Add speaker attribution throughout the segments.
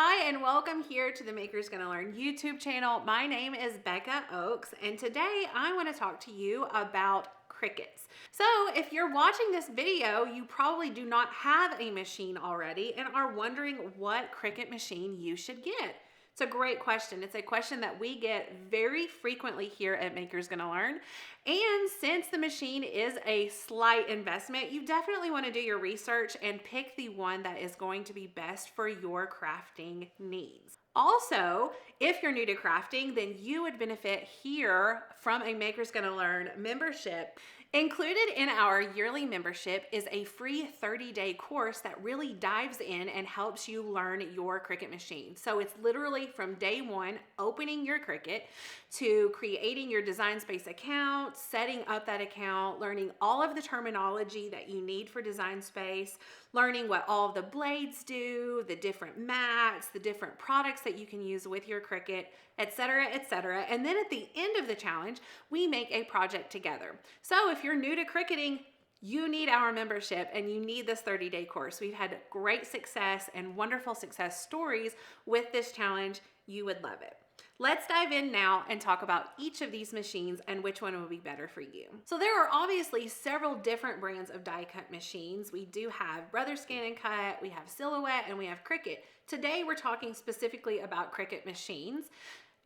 Speaker 1: Hi, and welcome here to the Maker's Gonna Learn YouTube channel. My name is Becca Oaks, and today I want to talk to you about Cricuts. So if you're watching this video, you probably do not have a machine already and are wondering what Cricut machine you should get. It's a great question. It's a question that we get very frequently here at Maker's Gonna Learn. And since the machine is a slight investment, you definitely want to do your research and pick the one that is going to be best for your crafting needs. Also, if you're new to crafting, then you would benefit here from a Maker's Gonna Learn membership. Included in our yearly membership is a free 30-day course that really dives in and helps you learn your Cricut machine. So it's literally from day one, opening your Cricut, to creating your Design Space account, setting up that account, learning all of the terminology that you need for Design Space, learning what all of the blades do, the different mats, the different products that you can use with your Cricut, etc., etc. And then at the end of the challenge, we make a project together. So if you're new to Cricutting, you need our membership and you need this 30-day course. We've had great success and wonderful success stories with this challenge. You would love it. Let's dive in now and talk about each of these machines and which one will be better for you. So there are obviously several different brands of die cut machines. We do have Brothers Scan & Cut, we have Silhouette, and we have Cricut. Today we're talking specifically about Cricut machines.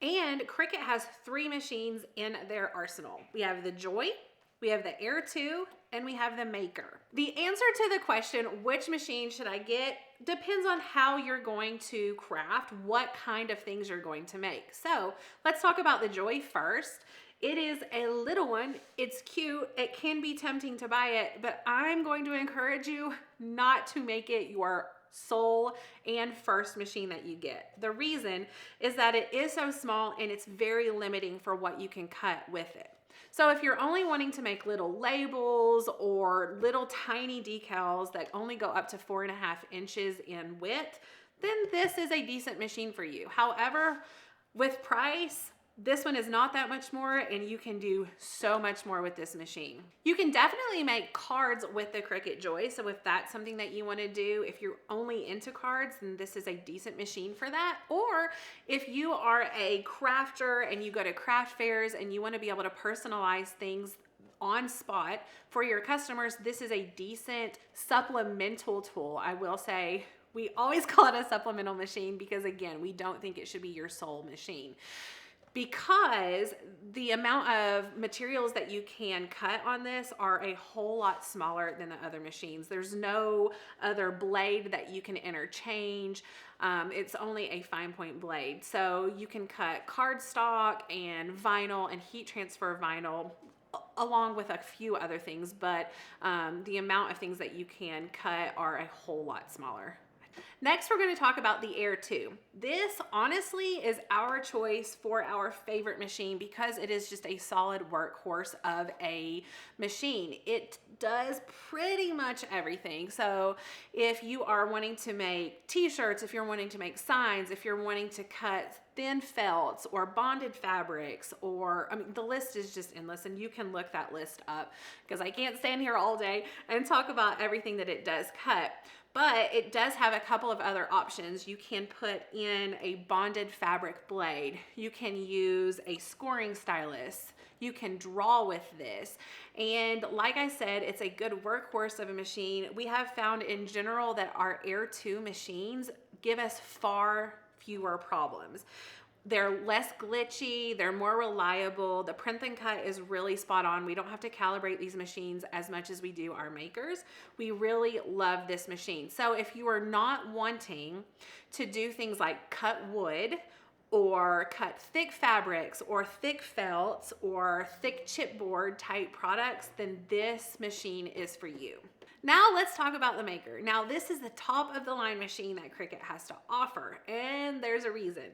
Speaker 1: And Cricut has three machines in their arsenal. We have the Joy, we have the Air 2, and we have the Maker. The answer to the question, which machine should I get, depends on how you're going to craft, what kind of things you're going to make. So let's talk about the Joy first. It is a little one, it's cute, it can be tempting to buy it, but I'm going to encourage you not to make it your sole and first machine that you get. The reason is that it is so small and it's very limiting for what you can cut with it. So if you're only wanting to make little labels or little tiny decals that only go up to 4.5 inches in width, then this is a decent machine for you. However, with price, this one is not that much more and you can do so much more with this machine. You can definitely make cards with the Cricut Joy. So if that's something that you want to do, if you're only into cards, then this is a decent machine for that. Or if you are a crafter and you go to craft fairs and you want to be able to personalize things on spot for your customers, this is a decent supplemental tool. I will say we always call it a supplemental machine because again, we don't think it should be your sole machine, because the amount of materials that you can cut on this are a whole lot smaller than the other machines. There's no other blade that you can interchange. It's only a fine point blade. So you can cut cardstock and vinyl and heat transfer vinyl along with a few other things, but the amount of things that you can cut are a whole lot smaller. Next, we're going to talk about the Air 2. This honestly is our choice for our favorite machine because it is just a solid workhorse of a machine. It does pretty much everything. So if you are wanting to make t-shirts, if you're wanting to make signs, if you're wanting to cut thin felts or bonded fabrics, or I mean, the list is just endless and you can look that list up because I can't stand here all day and talk about everything that it does cut. But it does have a couple of other options. You can put in a bonded fabric blade. You can use a scoring stylus. You can draw with this. And like I said, it's a good workhorse of a machine. We have found in general that our Air 2 machines give us far fewer problems. They're less glitchy, they're more reliable. The print and cut is really spot on. We don't have to calibrate these machines as much as we do our Makers. We really love this machine. So if you are not wanting to do things like cut wood or cut thick fabrics or thick felts or thick chipboard type products, then this machine is for you. Now let's talk about the Maker. Now this is the top of the line machine that Cricut has to offer, and there's a reason.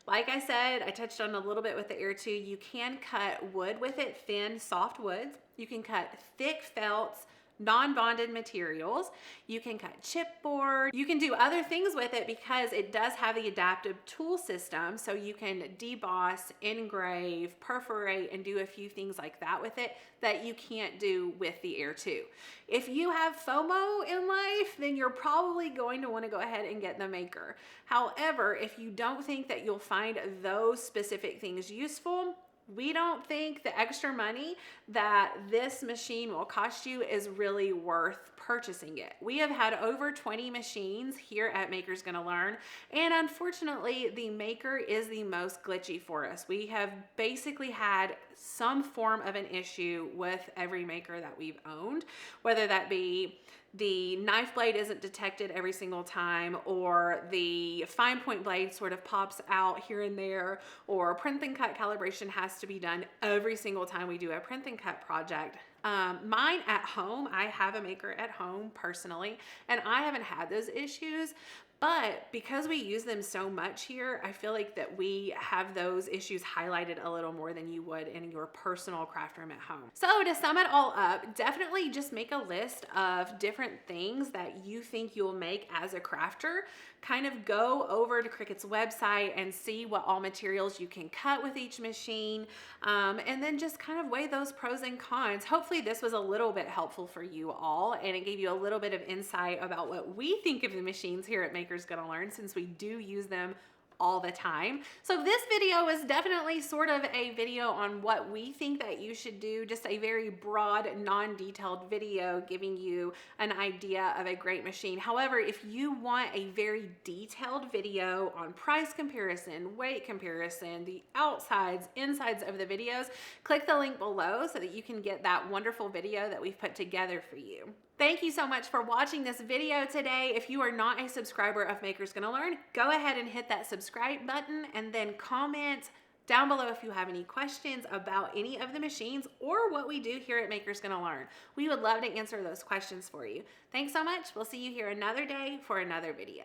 Speaker 1: Like I said, I touched on a little bit with the Air 2, you can cut wood with it, thin, soft woods. You can cut thick felts, non-bonded materials. You can cut chipboard. You can do other things with it because it does have the adaptive tool system. So you can deboss, engrave, perforate, and do a few things like that with it that you can't do with the Air 2. If you have FOMO in life, then you're probably going to want to go ahead and get the Maker. However, if you don't think that you'll find those specific things useful, we don't think the extra money that this machine will cost you is really worth purchasing it. We have had over 20 machines here at Maker's Gonna Learn, and unfortunately, the Maker is the most glitchy for us. We have basically had some form of an issue with every Maker that we've owned, whether that be the knife blade isn't detected every single time, or the fine point blade sort of pops out here and there, or print and cut calibration has to be done every single time we do a print and cut project. Mine at home, I have a Maker at home personally, and I haven't had those issues. But because we use them so much here, I feel like that we have those issues highlighted a little more than you would in your personal craft room at home. So to sum it all up, definitely just make a list of different things that you think you'll make as a crafter. Kind of go over to Cricut's website and see what all materials you can cut with each machine, and then just kind of weigh those pros and cons. Hopefully this was a little bit helpful for you all, and it gave you a little bit of insight about what we think of the machines here at Maker's Gonna Learn, since we do use them all the time. So this video is definitely sort of a video on what we think that you should do, just a very broad, non-detailed video giving you an idea of a great machine. However, if you want a very detailed video on price comparison, weight comparison, the outsides, insides of the videos, click the link below so that you can get that wonderful video that we've put together for you. Thank you so much for watching this video today. If you are not a subscriber of Maker's Gonna Learn, go ahead and hit that subscribe button and then comment down below if you have any questions about any of the machines or what we do here at Maker's Gonna Learn. We would love to answer those questions for you. Thanks so much. We'll see you here another day for another video.